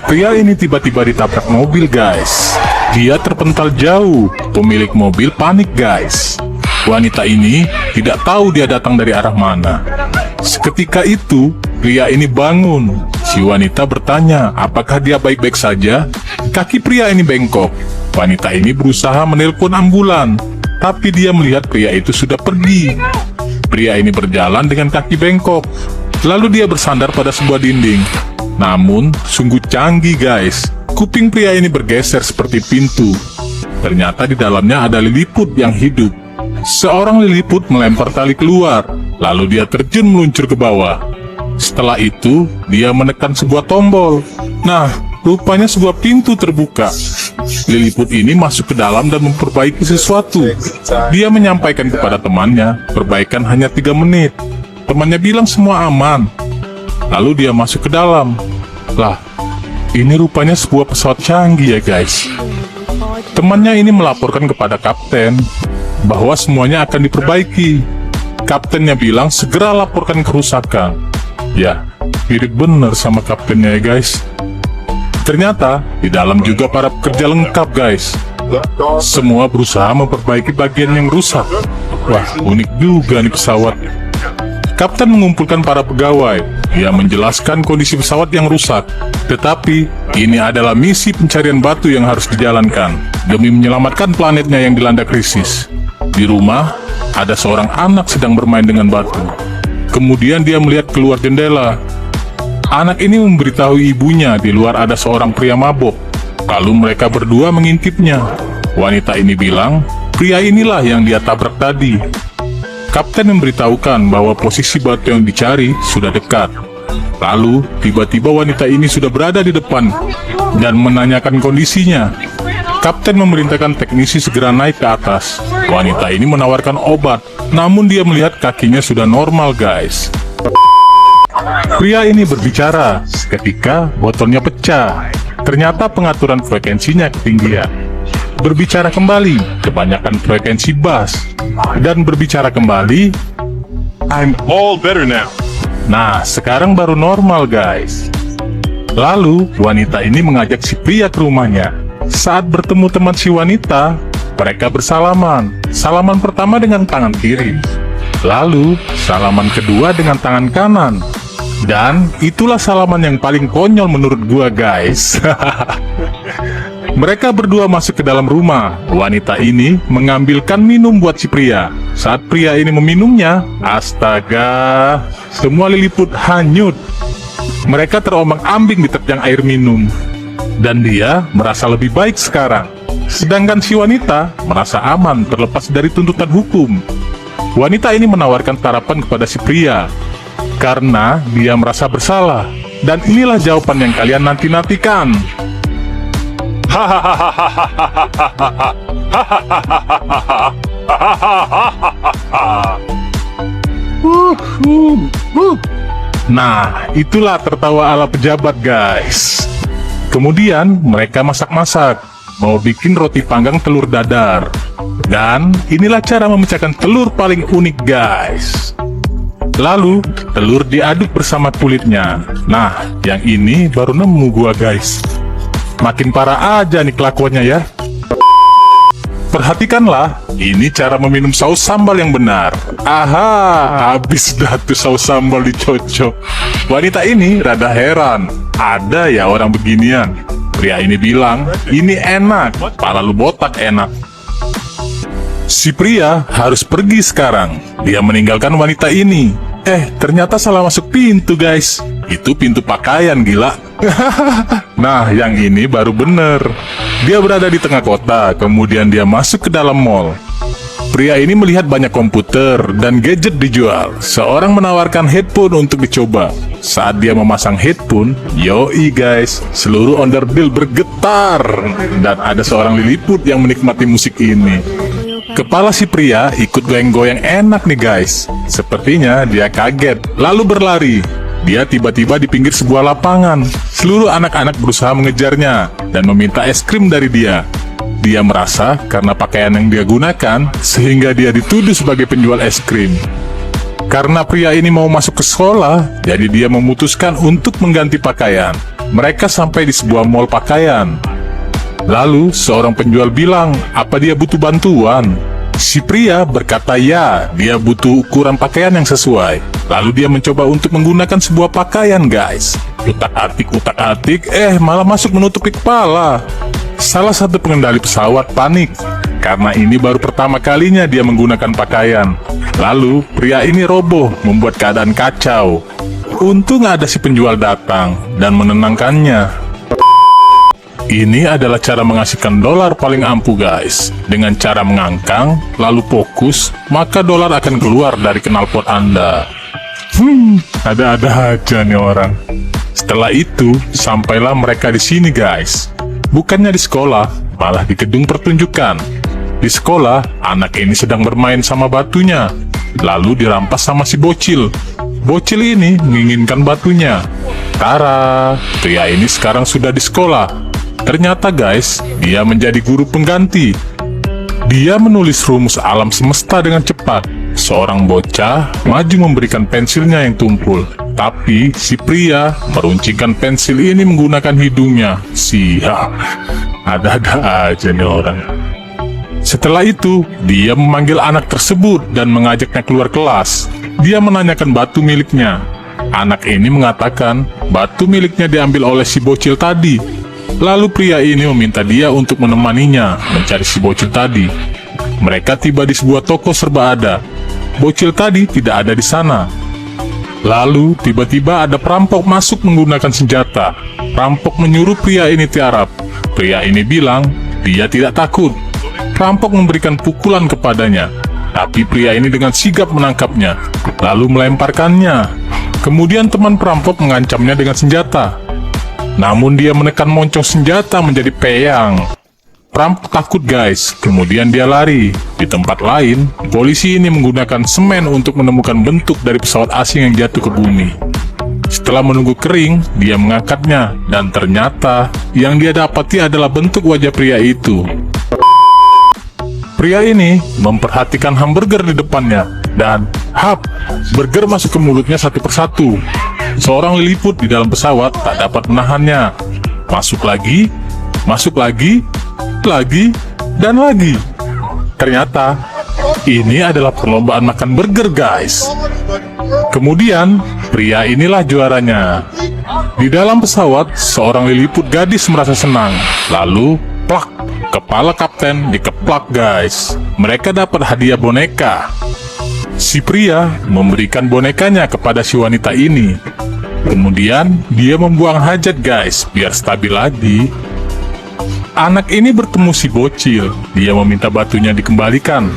Pria ini tiba-tiba ditabrak mobil, guys. Dia terpental jauh. Pemilik mobil panik, guys. Wanita ini tidak tahu dia datang dari arah mana. Seketika itu, pria ini bangun. Si wanita bertanya, apakah dia baik-baik saja? Kaki pria ini bengkok. Wanita ini berusaha menelpon ambulan, tapi dia melihat pria itu sudah pergi. Pria ini berjalan dengan kaki bengkok. Lalu dia bersandar pada sebuah dinding. Namun, sungguh canggih, guys. Kuping pria ini bergeser seperti pintu. Ternyata di dalamnya ada liliput yang hidup. Seorang liliput melempar tali keluar, lalu dia terjun meluncur ke bawah. Setelah itu, dia menekan sebuah tombol. Nah, rupanya sebuah pintu terbuka. Liliput ini masuk ke dalam dan memperbaiki sesuatu. Dia menyampaikan kepada temannya, perbaikan hanya 3 menit. Temannya bilang semua aman. Lalu dia masuk ke dalam. Lah, ini rupanya sebuah pesawat canggih ya, guys. Temannya ini melaporkan kepada kapten bahwa semuanya akan diperbaiki. Kaptennya bilang segera laporkan kerusakan. Ya, mirip bener sama kaptennya ya, guys. Ternyata di dalam juga para pekerja lengkap, guys. Semua berusaha memperbaiki bagian yang rusak. Wah, unik juga nih pesawat. Kapten mengumpulkan para pegawai. Dia menjelaskan kondisi pesawat yang rusak. Tetapi, ini adalah misi pencarian batu yang harus dijalankan demi menyelamatkan planetnya yang dilanda krisis. Di rumah, ada seorang anak sedang bermain dengan batu. Kemudian dia melihat keluar jendela. Anak ini memberitahu ibunya di luar ada seorang pria mabok. Lalu mereka berdua mengintipnya. Wanita ini bilang, pria inilah yang dia tabrak tadi. Kapten memberitahukan bahwa posisi batu yang dicari sudah dekat. Lalu, tiba-tiba wanita ini sudah berada di depan dan menanyakan kondisinya. Kapten memerintahkan teknisi segera naik ke atas. Wanita ini menawarkan obat, namun dia melihat kakinya sudah normal, guys. Pria ini berbicara ketika botolnya pecah. Ternyata pengaturan frekuensinya ketinggian. Berbicara kembali, kebanyakan frekuensi bass. Dan berbicara kembali, I'm all better now. Nah, sekarang baru normal, guys. Lalu, wanita ini mengajak si pria ke rumahnya. Saat bertemu teman si wanita, mereka bersalaman. Salaman pertama dengan tangan kiri. Lalu, salaman kedua dengan tangan kanan. Dan itulah salaman yang paling konyol menurut gua, guys. Mereka berdua masuk ke dalam rumah. Wanita ini mengambilkan minum buat si pria. Saat pria ini meminumnya, astaga, semua liliput hanyut. Mereka terombang-ambing diterjang air minum. Dan dia merasa lebih baik sekarang. Sedangkan si wanita merasa aman terlepas dari tuntutan hukum. Wanita ini menawarkan sarapan kepada si pria karena dia merasa bersalah. Dan inilah jawaban yang kalian nanti-nantikan. Nah, itulah tertawa ala pejabat, guys. Kemudian mereka masak-masak, mau bikin roti panggang telur dadar. Dan inilah cara memecahkan telur paling unik, guys. Lalu, telur diaduk bersama kulitnya. Nah, yang ini baru nemu gua, guys. Makin parah aja nih kelakuannya ya. Perhatikanlah, ini cara meminum saus sambal yang benar. Aha, habis dah tuh saus sambal dicocok. Wanita ini rada heran. Ada ya orang beginian. Pria ini bilang, ini enak, pala lu botak enak. Si pria harus pergi sekarang. Dia meninggalkan wanita ini. Ternyata salah masuk pintu, guys. Itu pintu pakaian, gila. Nah, yang ini baru bener. Dia berada di tengah kota, kemudian dia masuk ke dalam mall. Pria ini melihat banyak komputer dan gadget dijual. Seorang menawarkan headphone untuk dicoba. Saat dia memasang headphone, yoi guys, seluruh onderdil bergetar. Dan ada seorang liliput yang menikmati musik ini. Kepala si pria ikut goyang-goyang enak nih guys. Sepertinya dia kaget, lalu berlari. Dia tiba-tiba di pinggir sebuah lapangan. Seluruh anak-anak berusaha mengejarnya dan meminta es krim dari dia. Dia merasa karena pakaian yang dia gunakan, sehingga dia dituduh sebagai penjual es krim. Karena pria ini mau masuk ke sekolah, jadi dia memutuskan untuk mengganti pakaian. Mereka sampai di sebuah mall pakaian. Lalu seorang penjual bilang, apa dia butuh bantuan? Si pria berkata ya, dia butuh ukuran pakaian yang sesuai. Lalu dia mencoba untuk menggunakan sebuah pakaian guys. Utak-atik, malah masuk menutupi kepala. Salah satu pengendali pesawat panik, karena ini baru pertama kalinya dia menggunakan pakaian. Lalu pria ini roboh, membuat keadaan kacau. Untung ada si penjual datang dan menenangkannya. Ini adalah cara menghasilkan dolar paling ampuh guys. Dengan cara mengangkang, lalu fokus, maka dolar akan keluar dari knalpot Anda. Ada-ada aja nih orang. Setelah itu, sampailah mereka di sini guys. Bukannya di sekolah, malah di gedung pertunjukan. Di sekolah, anak ini sedang bermain sama batunya. Lalu dirampas sama si bocil. Bocil ini menginginkan batunya. Tara, pria ini sekarang sudah di sekolah. Ternyata guys, dia menjadi guru pengganti. Dia menulis rumus alam semesta dengan cepat. Seorang bocah maju memberikan pensilnya yang tumpul. Tapi si pria meruncingkan pensil ini menggunakan hidungnya. Siap, ada-ada aja nih orang. Setelah itu, dia memanggil anak tersebut dan mengajaknya keluar kelas. Dia menanyakan batu miliknya. Anak ini mengatakan batu miliknya diambil oleh si bocil tadi. Lalu pria ini meminta dia untuk menemaninya mencari si bocil tadi. Mereka tiba di sebuah toko serba ada. Bocil tadi tidak ada di sana. Lalu tiba-tiba ada perampok masuk menggunakan senjata. Perampok menyuruh pria ini tiarap. Pria ini bilang dia tidak takut. Perampok memberikan pukulan kepadanya, tapi pria ini dengan sigap menangkapnya, lalu melemparkannya. Kemudian teman perampok mengancamnya dengan senjata. Namun dia menekan moncong senjata menjadi peyang. Perampok takut guys, kemudian dia lari. Di tempat lain, polisi ini menggunakan semen untuk menemukan bentuk dari pesawat asing yang jatuh ke bumi. Setelah menunggu kering, dia mengangkatnya, dan ternyata yang dia dapati adalah bentuk wajah pria itu. Pria ini memperhatikan hamburger di depannya, dan burger masuk ke mulutnya satu persatu. Seorang liliput di dalam pesawat tak dapat menahannya. Masuk lagi, dan lagi. Ternyata, ini adalah perlombaan makan burger guys. Kemudian, pria inilah juaranya. Di dalam pesawat, seorang liliput gadis merasa senang. Lalu, plak, kepala kapten dikeplak guys. Mereka dapat hadiah boneka. Si pria memberikan bonekanya kepada si wanita ini. Kemudian dia membuang hajat guys, biar stabil lagi. Anak ini bertemu si bocil. Dia meminta batunya dikembalikan.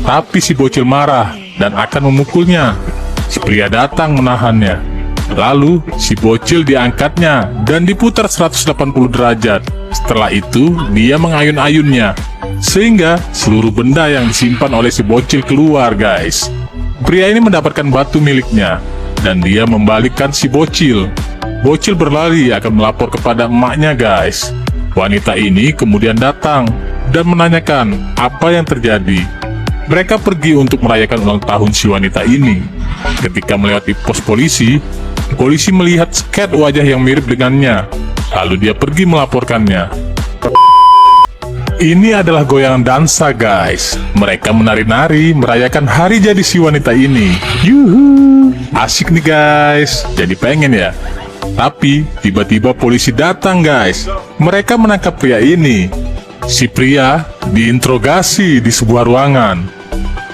Tapi si bocil marah dan akan memukulnya. Si pria datang menahannya. Lalu si bocil diangkatnya dan diputar 180 derajat. Setelah itu dia mengayun-ayunnya, sehingga seluruh benda yang disimpan oleh si bocil keluar guys. Pria ini mendapatkan batu miliknya, dan dia membalikkan si bocil. Bocil berlari akan melapor kepada emaknya guys. Wanita ini kemudian datang dan menanyakan apa yang terjadi. Mereka pergi untuk merayakan ulang tahun si wanita ini. Ketika melewati pos polisi, polisi melihat sket wajah yang mirip dengannya. Lalu dia pergi melaporkannya. Ini adalah goyangan dansa guys. Mereka menari-nari merayakan hari jadi si wanita ini. Yuhu, asik nih guys. Jadi pengen ya. Tapi tiba-tiba polisi datang guys. Mereka menangkap pria ini. Si pria diinterogasi di sebuah ruangan.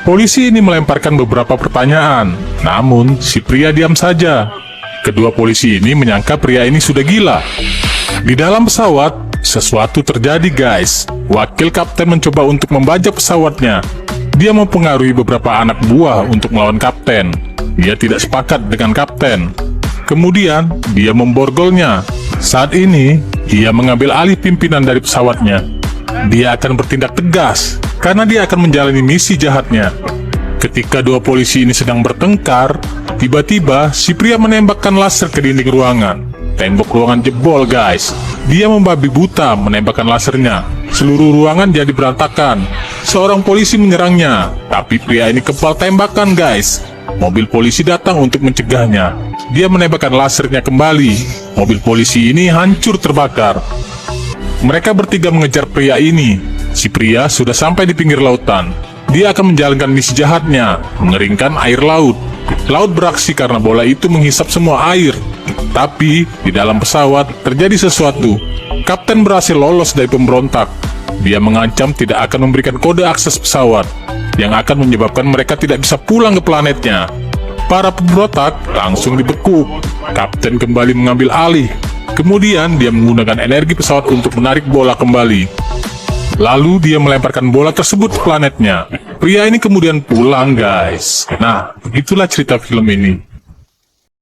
Polisi ini melemparkan beberapa pertanyaan. Namun si pria diam saja. Kedua polisi ini menyangka pria ini sudah gila. Di dalam pesawat, sesuatu terjadi guys. Wakil kapten mencoba untuk membajak pesawatnya. Dia mempengaruhi beberapa anak buah untuk melawan kapten. Dia tidak sepakat dengan kapten. Kemudian, dia memborgolnya. Saat ini, dia mengambil alih pimpinan dari pesawatnya. Dia akan bertindak tegas, karena dia akan menjalani misi jahatnya. Ketika dua polisi ini sedang bertengkar, tiba-tiba si pria menembakkan laser ke dinding ruangan. Tembok ruangan jebol guys. Dia membabi buta menembakkan lasernya. Seluruh ruangan jadi berantakan. Seorang polisi menyerangnya, tapi pria ini kebal tembakan guys. Mobil polisi datang untuk mencegahnya. Dia menembakkan lasernya kembali. mobil polisi ini hancur terbakar. Mereka bertiga mengejar pria ini. Si pria sudah sampai di pinggir lautan. Dia akan menjalankan misi jahatnya, mengeringkan air laut. Laut beraksi karena bola itu menghisap semua air. Tapi di dalam pesawat terjadi sesuatu. Kapten berhasil lolos dari pemberontak. Dia mengancam tidak akan memberikan kode akses pesawat, yang akan menyebabkan mereka tidak bisa pulang ke planetnya. Para pemberontak langsung dibekuk. Kapten kembali mengambil alih. Kemudian dia menggunakan energi pesawat untuk menarik bola kembali. Lalu dia melemparkan bola tersebut ke planetnya. Pria ini kemudian pulang guys. Nah, itulah cerita film ini.